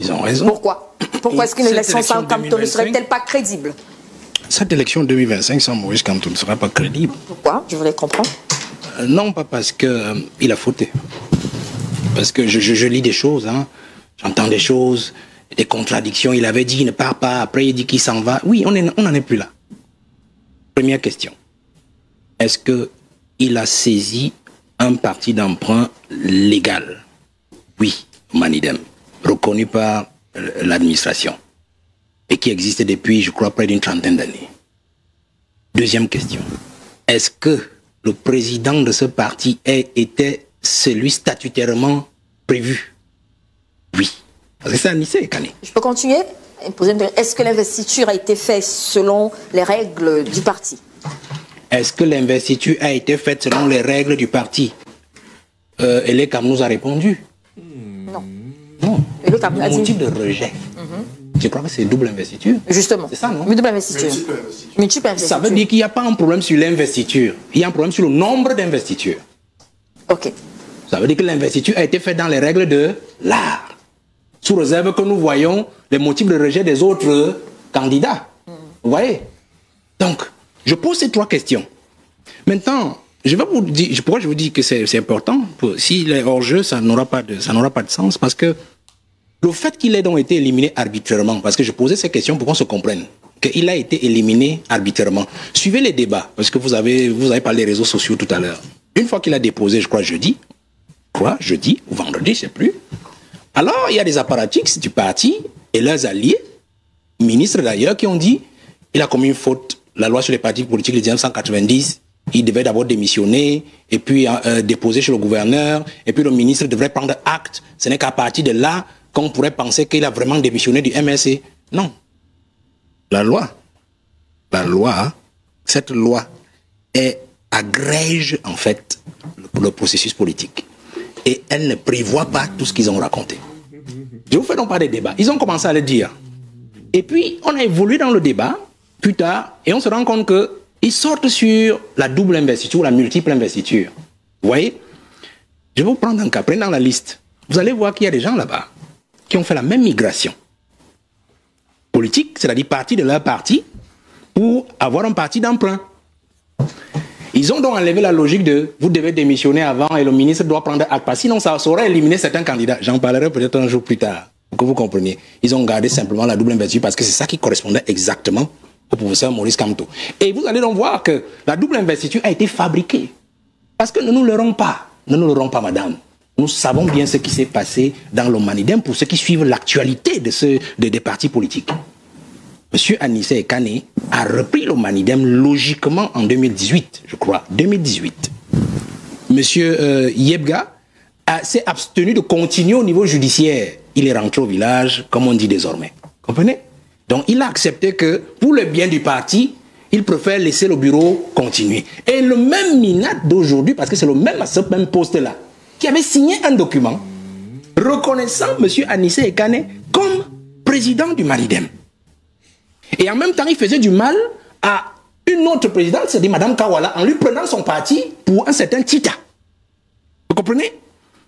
Ils ont raison. Pourquoi? Pourquoi est-ce qu'une élection sans Kamto ne serait-elle pas crédible? Cette élection 2025 sans Maurice Kamto ne sera pas crédible. Pourquoi? Je voulais comprendre. Non, pas parce qu'il a fauté. Parce que je lis des choses, hein. J'entends des choses, des contradictions. Il avait dit il ne part pas, après il dit qu'il s'en va. Oui, on n'en est plus là. Première question. Est-ce qu'il a saisi un parti d'emprunt légal? Oui, Manidem, reconnu par l'administration et qui existe depuis, je crois, près d'une trentaine d'années. Deuxième question. Est-ce que le président de ce parti était celui statutairement prévu? Oui. Parce que c'est Anissé Kane. Je peux continuer? Est-ce que l'investiture a été faite selon les règles du parti? Est-ce que l'investiture a été faite selon les règles du parti? Elekam nous a répondu. Non. Non. Le motif de rejet. Je crois que c'est double investiture. Justement. C'est ça, non? Double investiture. Multiple investiture. Ça veut dire qu'il n'y a pas un problème sur l'investiture. Il y a un problème sur le nombre d'investitures. Ok. Ça veut dire que l'investiture a été faite dans les règles de l'art. Sous réserve que nous voyons les motifs de rejet des autres candidats. Vous voyez? Donc, je pose ces trois questions. Maintenant, je vais vous dire, pourquoi je vous dis que c'est important? S'il est hors jeu, ça n'aura pas de sens, parce que le fait qu'il ait donc été éliminé arbitrairement, parce que je posais ces questions pour qu'on se comprenne, qu'il a été éliminé arbitrairement. Suivez les débats, parce que vous avez parlé des réseaux sociaux tout à l'heure. Une fois qu'il a déposé, je crois jeudi ou vendredi, je ne sais plus. Alors, il y a des apparatchiks du parti et leurs alliés, ministres d'ailleurs, qui ont dit il a commis une faute. La loi sur les partis politiques de 1990, il devait d'abord démissionner et puis déposer chez le gouverneur. Et puis le ministre devrait prendre acte. Ce n'est qu'à partir de là qu'on pourrait penser qu'il a vraiment démissionné du MRC. Non. Cette loi agrège en fait le processus politique. Et elle ne prévoit pas tout ce qu'ils ont raconté. Je vous fais donc pas des débats. Ils ont commencé à le dire. Et puis, on a évolué dans le débat, plus tard, et on se rend compte qu'ils sortent sur la double investiture ou la multiple investiture. Vous voyez? Je vais vous prendre un cas. Prenez dans la liste. Vous allez voir qu'il y a des gens là-bas qui ont fait la même migration politique, c'est-à-dire partie de leur parti, pour avoir un parti d'emprunt. Ils ont donc enlevé la logique de vous devez démissionner avant et le ministre doit prendre acte. Sinon, ça aurait éliminé certains candidats. J'en parlerai peut-être un jour plus tard, pour que vous compreniez. Ils ont gardé simplement la double investiture parce que c'est ça qui correspondait exactement au professeur Maurice Kamto. Et vous allez donc voir que la double investiture a été fabriquée. Parce que ne nous leurrons pas. Ne nous leurrons pas, madame. Nous savons bien ce qui s'est passé dans le Manidem pour ceux qui suivent l'actualité des partis politiques. Monsieur Anissé Kane a repris le Manidem logiquement en 2018, je crois, 2018. Monsieur Yebga s'est abstenu de continuer au niveau judiciaire. Il est rentré au village, comme on dit désormais. Comprenez? Donc il a accepté que, pour le bien du parti, il préfère laisser le bureau continuer. Et le même Minat d'aujourd'hui, parce que c'est le même à ce même poste-là, qui avait signé un document reconnaissant monsieur Anissé Kane comme président du Manidem. Et en même temps, il faisait du mal à une autre présidente, c'est-à-dire Madame Kawala, en lui prenant son parti pour un certain Tita. Vous comprenez?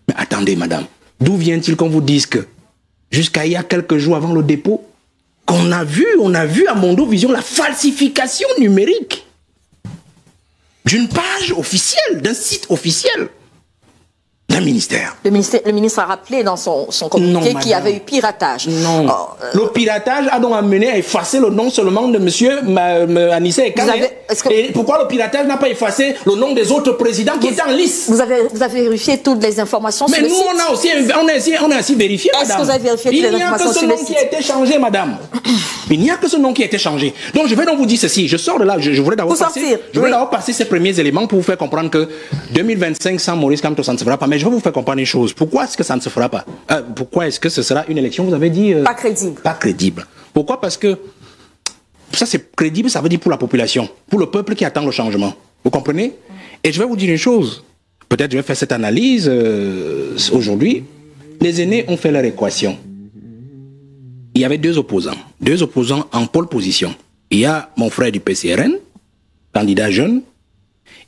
Mais attendez, madame, d'où vient-il qu'on vous dise que, jusqu'à il y a quelques jours avant le dépôt, on a vu à Mondo Vision la falsification numérique d'une page officielle, d'un site officiel d'un ministère. Le ministre a rappelé dans son communiqué qu'il y avait eu piratage. Non. Le piratage a donc amené à effacer le nom seulement de monsieur Anissé Kane. Et pourquoi le piratage n'a pas effacé le nom des autres présidents qui étaient en lice? Vous avez vérifié toutes les informations sur le site? Mais nous, on a aussi vérifié, madame. Est-ce que vous avez vérifié toutes les informations sur le site? Il n'y a que ce nom qui a été changé, madame. Il n'y a que ce nom qui a été changé. Donc je vais donc vous dire ceci. Je sors de là, je voudrais d'abord passer ces premiers éléments pour vous faire comprendre que 2025 sans Maurice Kamto, ça ne se fera pas. Mais je vais vous faire comprendre une chose. Pourquoi est-ce que ça ne se fera pas? Pourquoi est-ce que ce sera une élection, vous avez dit... pas crédible. Pas crédible. Pourquoi? Parce que ça c'est crédible, ça veut dire pour la population, pour le peuple qui attend le changement. Vous comprenez? Et je vais vous dire une chose. Peut-être je vais faire cette analyse aujourd'hui. Les aînés ont fait leur équation. Il y avait deux opposants en pole position. Il y a mon frère du PCRN, candidat jeune,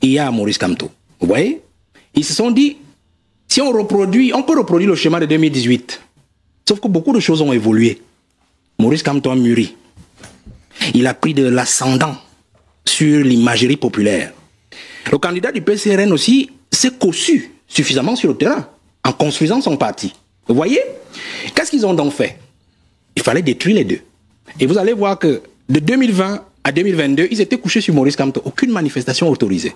et il y a Maurice Kamto. Vous voyez? Ils se sont dit, si on peut reproduire le schéma de 2018. Sauf que beaucoup de choses ont évolué. Maurice Kamto a mûri. Il a pris de l'ascendant sur l'imagerie populaire. Le candidat du PCRN aussi s'est cossu suffisamment sur le terrain en construisant son parti. Vous voyez? Qu'est-ce qu'ils ont donc fait? Il fallait détruire les deux. Et vous allez voir que de 2020 à 2022, ils étaient couchés sur Maurice Kamto. Aucune manifestation autorisée.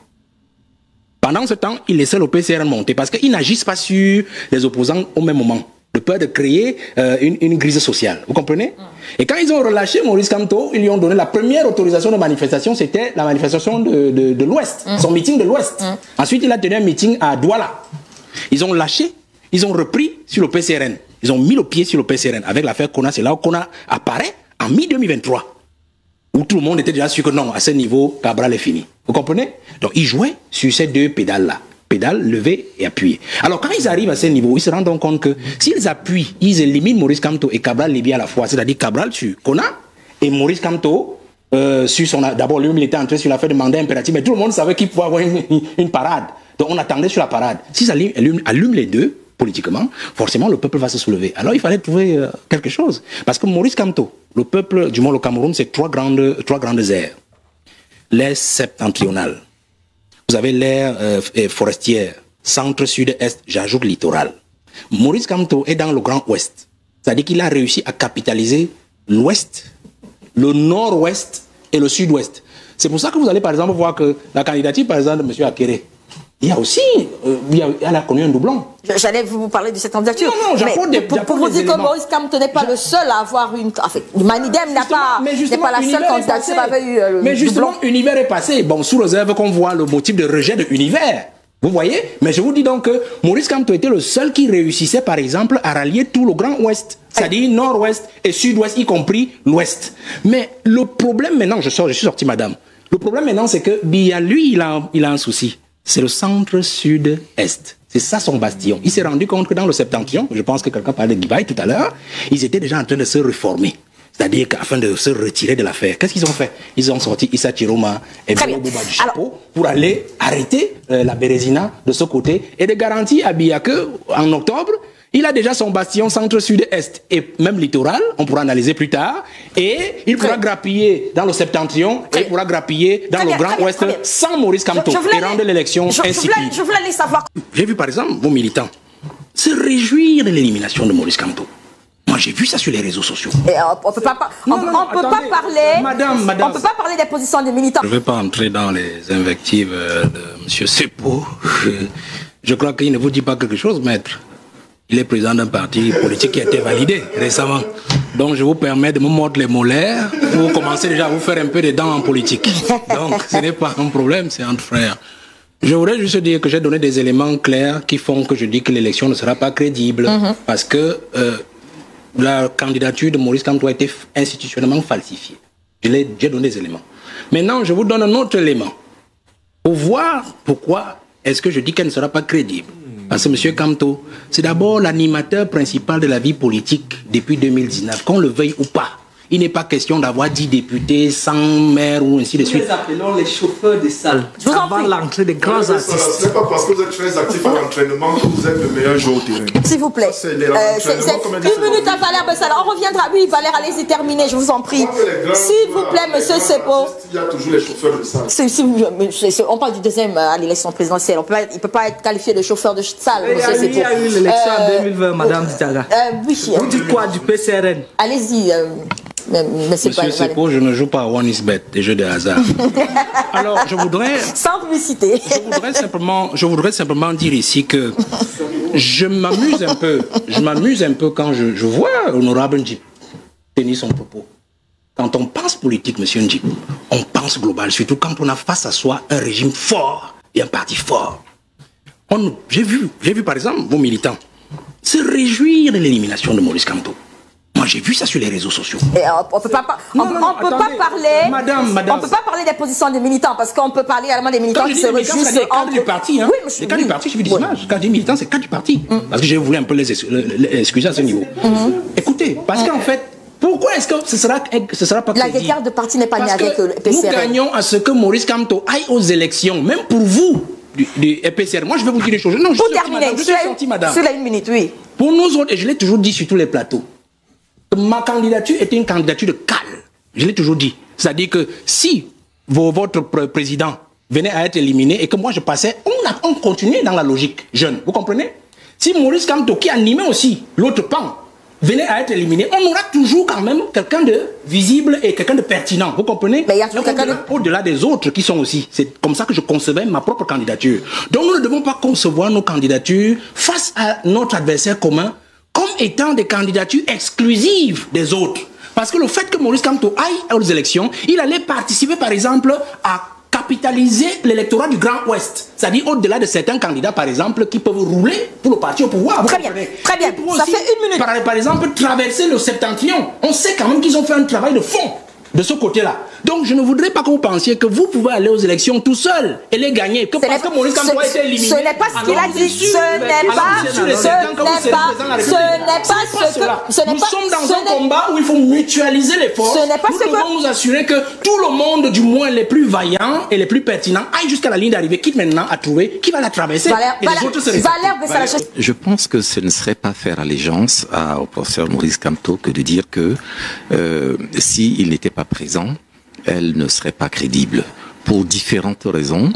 Pendant ce temps, ils laissaient le PCRN monter parce qu'ils n'agissent pas sur les opposants au même moment. De peur de créer une crise sociale. Vous comprenez? Et quand ils ont relâché Maurice Kamto, ils lui ont donné la première autorisation de manifestation, c'était la manifestation de l'Ouest, son meeting de l'Ouest. Ensuite, il a tenu un meeting à Douala. Ils ont lâché, ils ont repris sur le PCRN. Ils ont mis le pied sur le PCRN. Avec l'affaire Kona, c'est là où Kona apparaît en mi-2023. Où tout le monde était déjà sûr que non, à ce niveau, Cabral est fini. Vous comprenez? Donc, ils jouaient sur ces deux pédales-là. Pédale, lever et appuyer. Alors quand ils arrivent à ce niveau, ils se rendent donc compte que s'ils appuient, ils éliminent Maurice Kamto et Cabral Libye à la fois. C'est-à-dire Cabral sur Kona et Maurice Kamto sur son... D'abord, lui, il était entré sur l'affaire de mandat impératif, mais tout le monde savait qu'il pouvait avoir une parade. Donc on attendait sur la parade. S'ils allument les deux, politiquement, forcément le peuple va se soulever. Alors il fallait trouver quelque chose. Parce que Maurice Kamto, le peuple, du moins le Cameroun, c'est trois grandes aires. L'aire septentrionale. Vous avez l'aire forestière, centre, sud, est, j'ajoute littoral. Maurice Kamto est dans le Grand Ouest. C'est-à-dire qu'il a réussi à capitaliser l'Ouest, le Nord-Ouest et le Sud-Ouest. C'est pour ça que vous allez par exemple voir que la candidature par exemple de M. Akere, il y a aussi, elle a connu un doublon. J'allais vous parler de cette candidature. Non, pour vous dire que Maurice Kamto n'est pas le seul à avoir une... Enfin, Manidem n'est pas la seule candidature qui avait eu mais justement, Univers est passé. Bon, sous réserve qu'on voit le motif de rejet de Univers. Vous voyez? Mais je vous dis donc que Maurice Kamto était le seul qui réussissait, par exemple, à rallier tout le Grand Ouest. C'est-à-dire Nord-Ouest et Sud-Ouest, y compris l'Ouest. Mais le problème maintenant, je suis sorti, madame. Le problème maintenant, c'est que lui, il a un souci. C'est le centre-sud-est. C'est ça son bastion. Il s'est rendu compte que dans le septentrion, je pense que quelqu'un parlait de Guibaï tout à l'heure, ils étaient déjà en train de se réformer. C'est-à-dire qu'afin de se retirer de l'affaire. Qu'est-ce qu'ils ont fait? Ils ont sorti Issa Chiroma et Bouba du chapeau pour aller arrêter la Bérésina de ce côté et de garantir à Biya qu'en octobre, il a déjà son bastion centre-sud-est et même littoral, on pourra analyser plus tard, et il pourra grappiller dans le septentrion et il pourra grappiller dans le Grand Ouest sans Maurice Kamto et rendre l'élection insipide. Je voulais aller savoir. J'ai vu par exemple vos militants se réjouir de l'élimination de Maurice Kamto. Moi, j'ai vu ça sur les réseaux sociaux. Et on peut pas parler. Madame. On peut pas parler des positions des militants. Je ne vais pas entrer dans les invectives de M. Sepo. Je crois qu'il ne vous dit pas quelque chose, maître. Il est président d'un parti politique qui a été validé récemment. Donc, je vous permets de me mordre les molaires pour commencer déjà à vous faire un peu de dents en politique. Donc, ce n'est pas un problème, c'est entre frères. Je voudrais juste dire que j'ai donné des éléments clairs qui font que je dis que l'élection ne sera pas crédible. Parce que la candidature de Maurice Kamto a été institutionnellement falsifiée. J'ai donné des éléments. Maintenant, je vous donne un autre élément. Pour voir pourquoi est-ce que je dis qu'elle ne sera pas crédible. Parce que M. Kamto, c'est d'abord l'animateur principal de la vie politique depuis 2019, qu'on le veuille ou pas. Il n'est pas question d'avoir 10 députés, 100 maires ou ainsi de suite. Nous les appelons les chauffeurs de salle. Avant l'entrée des grands artistes. Ce n'est pas parce que vous êtes très actif à l'entraînement que vous êtes le meilleur joueur au terrain. S'il vous plaît. C'est 1 minute à Valère Bessala. On reviendra. Oui, Valère, allez-y terminer, je vous en prie. S'il vous plaît, monsieur Sepo. Il y a toujours les chauffeurs de salle. On parle du deuxième à l'élection présidentielle. Il ne peut pas être qualifié de chauffeur de salle, monsieur Sepo. Il y a eu l'élection en 2020, madame Ditaga. Oui. Vous dites quoi du PCRN? Allez-y. Monsieur Sepo, je ne joue pas à One is Bet, des jeux de hasard. Alors, je voudrais... Sans publicité. Je voudrais simplement dire ici que je m'amuse un peu quand je vois l'honorable Ndjip tenir son propos. Quand on pense politique, monsieur Ndjip, on pense global, surtout quand on a face à soi un régime fort et un parti fort. J'ai vu par exemple vos militants se réjouir de l'élimination de Maurice Kamto. Moi, j'ai vu ça sur les réseaux sociaux. Et on peut pas parler. Madame. On peut pas parler des positions des militants parce qu'on peut parler également des militants qui se réjouissent. C'est les cadres du parti. Hein. Oui, les cadres du parti, je fais des images. Quand je dis militants, c'est cadres du parti. Parce que j'ai voulu un peu les excuser à ce niveau. Écoutez, parce qu'en fait, pourquoi est-ce que ce sera pas crédible? La guerre de parti n'est pas née avec le PCRN. Nous gagnons à ce que Maurice Kamto aille aux élections, même pour vous, du PCRN. Moi, je vais vous dire des choses. Non, pour terminer, je suis sorti, madame. Sur la 1 minute, oui. Pour nous autres, et je l'ai toujours dit sur tous les plateaux, que ma candidature était une candidature de cale. Je l'ai toujours dit. C'est-à-dire que si votre président venait à être éliminé et que moi je passais, on continuait dans la logique jeune. Vous comprenez? Si Maurice Kamto, qui animait aussi l'autre pan, venait à être éliminé, on aura toujours quand même quelqu'un de visible et quelqu'un de pertinent. Vous comprenez? Mais il y a toujours quelqu'un au-delà des autres qui sont aussi. C'est comme ça que je concevais ma propre candidature. Donc nous ne devons pas concevoir nos candidatures face à notre adversaire commun comme étant des candidatures exclusives des autres. Parce que le fait que Maurice Kamto aille aux élections, il allait participer par exemple à capitaliser l'électorat du Grand Ouest. C'est-à-dire au-delà de certains candidats, par exemple, qui peuvent rouler pour le parti au pouvoir. Très bien, très bien. Ça fait une minute. Par exemple, traverser le septentrion. On sait quand même qu'ils ont fait un travail de fond de ce côté-là. Donc je ne voudrais pas que vous pensiez que vous pouvez aller aux élections tout seul et les gagner. Que parce que Maurice Kamto a été éliminé. Ce n'est pas ce qu'il a dit. Ce n'est pas. Nous sommes dans un combat où il faut mutualiser les forces. Nous devons nous assurer que tout le monde, du moins les plus vaillants et les plus pertinents, aille jusqu'à la ligne d'arrivée, quitte maintenant à trouver qui va la traverser. Je pense que ce ne serait pas faire allégeance au professeur Maurice Kamto que de dire que s'il n'était pas présent, elle ne serait pas crédible. Pour différentes raisons.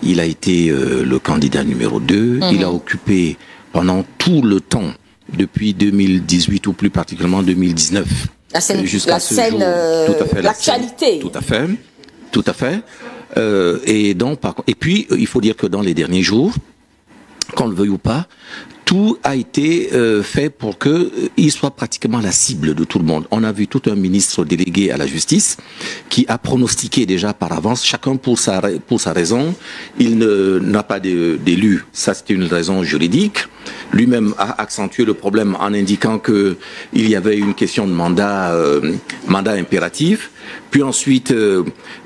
Il a été le candidat numéro 2. Il a occupé pendant tout le temps, depuis 2018 ou plus particulièrement 2019, jusqu'à ce jour, l'actualité. Tout à fait. Et puis, il faut dire que dans les derniers jours, qu'on le veuille ou pas, tout a été fait pour qu'il soit pratiquement la cible de tout le monde. On a vu tout un ministre délégué à la justice qui a pronostiqué déjà par avance, chacun pour sa raison. Il n'a pas d'élu, ça c'était une raison juridique. Lui-même a accentué le problème en indiquant qu'il y avait une question de mandat impératif. Puis ensuite,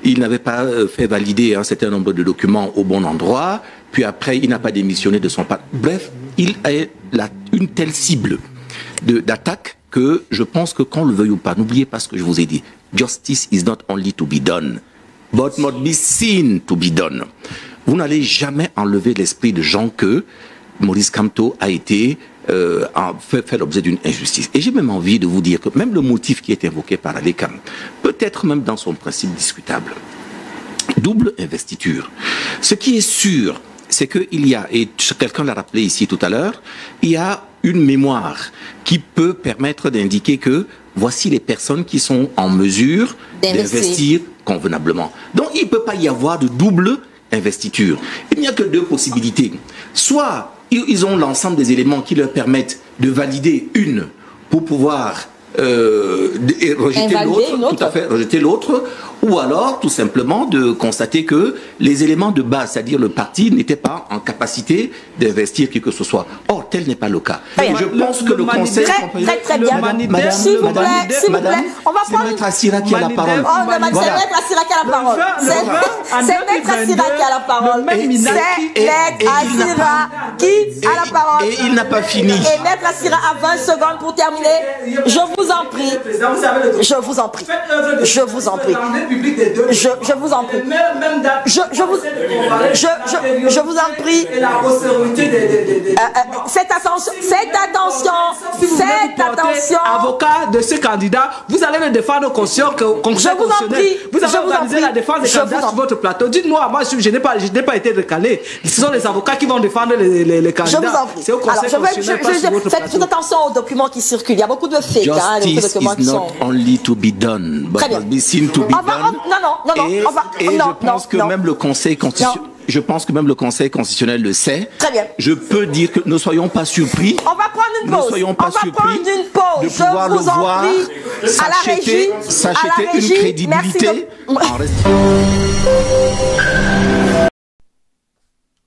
il n'avait pas fait valider un certain nombre de documents au bon endroit. Puis après, il n'a pas démissionné de son parti. Bref, il a une telle cible d'attaque que je pense que qu'on le veuille ou pas, n'oubliez pas ce que je vous ai dit. Justice is not only to be done, but must be seen to be done. Vous n'allez jamais enlever l'esprit de gens que Maurice Kamto a été fait l'objet d'une injustice. Et j'ai même envie de vous dire que même le motif qui est invoqué par Alekam peut être même dans son principe discutable. Double investiture. Ce qui est sûr, c'est qu'il y a, et quelqu'un l'a rappelé ici tout à l'heure, il y a une mémoire qui peut permettre d'indiquer que voici les personnes qui sont en mesure d'investir convenablement. Donc il ne peut pas y avoir de double investiture. Il n'y a que deux possibilités. Soit ils ont l'ensemble des éléments qui leur permettent de valider une pour pouvoir rejeter l'autre, tout à fait, rejeter l'autre, ou alors tout simplement de constater que les éléments de base, c'est-à-dire le parti, n'étaient pas en capacité d'investir qui que ce soit. Or, tel n'est pas le cas. Je pense que le Conseil... Très bien. S'il vous plaît, on va prendre... C'est Maître Assira qui a la parole. C'est Maître Assira qui a la parole. C'est Maître Assira qui a la parole. C'est Maître Assira qui a la parole. Et il n'a pas fini. Et Maître Assira a 20 secondes pour terminer. Je vous en prie. Je vous en prie. Je vous en prie. Je vous en prie. Je vous en prie. Cette attention. Avocat de ce candidat, vous allez le défendre conscient constitutionnel. Vous avez organisé la défense des candidats sur votre plateau. Dites-moi, moi je n'ai pas été recalé. Ce sont les avocats qui vont défendre les candidats. Je vous en prie. C'est au Conseil constitutionnel, pas sur votre plateau. Faites attention aux documents qui circulent. Il y a beaucoup de fake. Justice is not only to be done, but must be seen to be done. Je pense que même le Conseil constitutionnel... Je pense que même le Conseil constitutionnel le sait. Très bien. Je peux dire que ne soyons pas surpris. On va prendre une pause. Ne soyons pas surpris de pouvoir le voir s'acheter une crédibilité.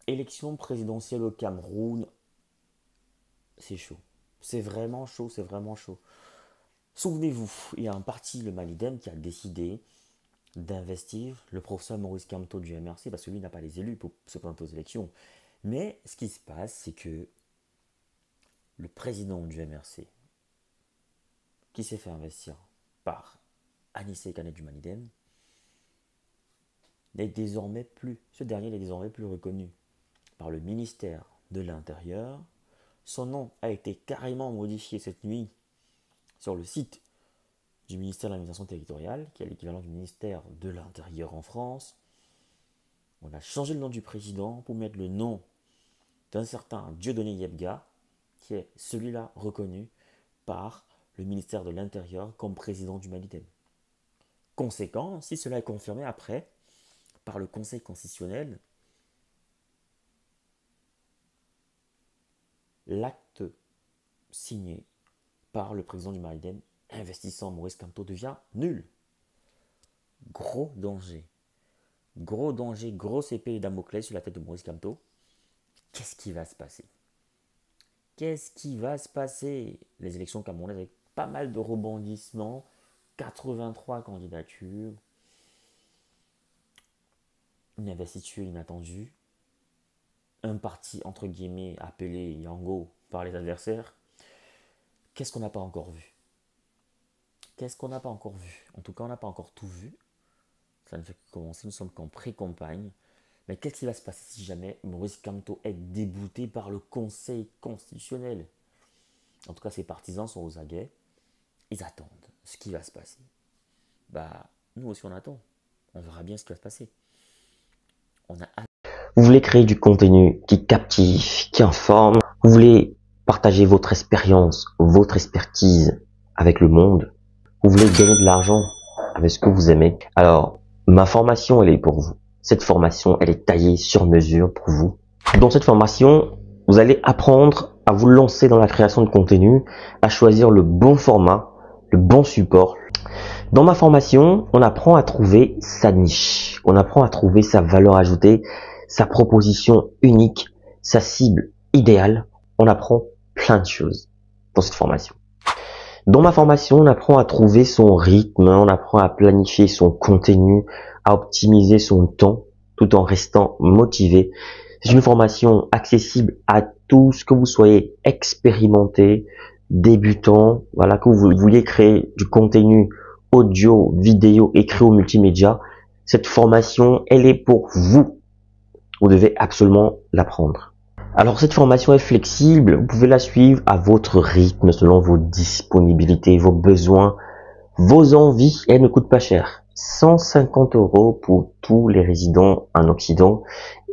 Élection présidentielle au Cameroun, c'est chaud. C'est vraiment chaud, c'est vraiment chaud. Souvenez-vous, il y a un parti, le Malidem, qui a décidé d'investir le professeur Maurice Kamto du MRC, parce que lui n'a pas les élus pour se présenter aux élections. Mais ce qui se passe, c'est que le président du MRC, qui s'est fait investir par Anissé Kané du Malidem, ce dernier n'est désormais plus reconnu par le ministère de l'Intérieur, Son nom a été carrément modifié cette nuit sur le site du ministère de l'administration territoriale, qui est l'équivalent du ministère de l'Intérieur en France. On a changé le nom du président pour mettre le nom d'un certain Dieudonné Yebga, qui est celui-là reconnu par le ministère de l'Intérieur comme président du Malidem. Conséquent, si cela est confirmé après par le Conseil constitutionnel, l'acte signé par le président du Malidem investissant Maurice Kamto devient nul. Gros danger. Gros danger, grosse épée de Damoclès sur la tête de Maurice Kamto. Qu'est-ce qui va se passer? Qu'est-ce qui va se passer? Les élections camerounaises avec pas mal de rebondissements, 83 candidatures, une investiture inattendue, un parti entre guillemets appelé Yango par les adversaires. Qu'est-ce qu'on n'a pas encore vu? Qu'est-ce qu'on n'a pas encore vu? En tout cas, on n'a pas encore tout vu. Ça ne fait que commencer, nous sommes qu'en pré-campagne. Mais qu'est-ce qui va se passer si jamais Maurice Kamto est débouté par le Conseil constitutionnel? En tout cas, ses partisans sont aux aguets. Ils attendent ce qui va se passer. Nous aussi, on attend. On verra bien ce qui va se passer. On a hâte. Vous voulez créer du contenu qui captive, qui informe. Vous voulez partager votre expérience, votre expertise avec le monde. Vous voulez gagner de l'argent avec ce que vous aimez. Alors, ma formation, elle est pour vous. Cette formation, elle est taillée sur mesure pour vous. Dans cette formation, vous allez apprendre à vous lancer dans la création de contenu, à choisir le bon format, le bon support. Dans ma formation, on apprend à trouver sa niche. On apprend à trouver sa valeur ajoutée, sa proposition unique, sa cible idéale. On apprend plein de choses dans cette formation. Dans ma formation, on apprend à trouver son rythme, on apprend à planifier son contenu, à optimiser son temps tout en restant motivé. C'est une formation accessible à tous, que vous soyez expérimenté, débutant, voilà, que vous vouliez créer du contenu audio, vidéo, écrit ou multimédia. Cette formation, elle est pour vous. Vous devez absolument l'apprendre. Alors cette formation est flexible, vous pouvez la suivre à votre rythme, selon vos disponibilités, vos besoins, vos envies. Elle ne coûte pas cher. 150 € pour tous les résidents en Occident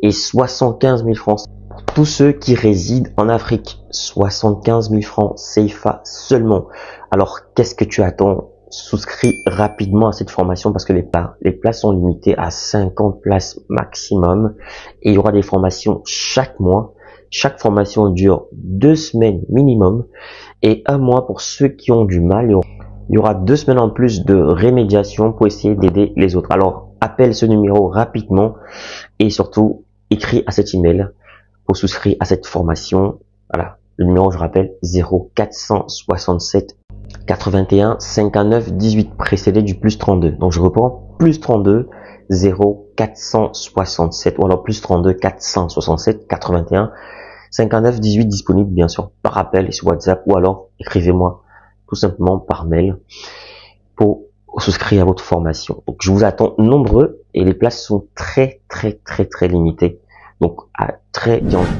et 75 000 francs pour tous ceux qui résident en Afrique. 75 000 francs CFA seulement. Alors qu'est-ce que tu attends? Souscris rapidement à cette formation parce que les places sont limitées à 50 places maximum et il y aura des formations chaque mois. Chaque formation dure 2 semaines minimum et 1 mois pour ceux qui ont du mal. Il y aura 2 semaines en plus de rémédiation pour essayer d'aider les autres. Alors, appelle ce numéro rapidement et surtout, écris à cet email pour souscrire à cette formation. Voilà, le numéro, je rappelle, 0467 81 59 18, précédé du plus 32. Donc, je reprends, plus 32 0467 ou alors plus 32 467 81 59 18, disponible bien sûr par appel et sur WhatsApp ou alors écrivez-moi tout simplement par mail pour souscrire à votre formation. Donc je vous attends nombreux et les places sont très limitées. Donc à très bientôt.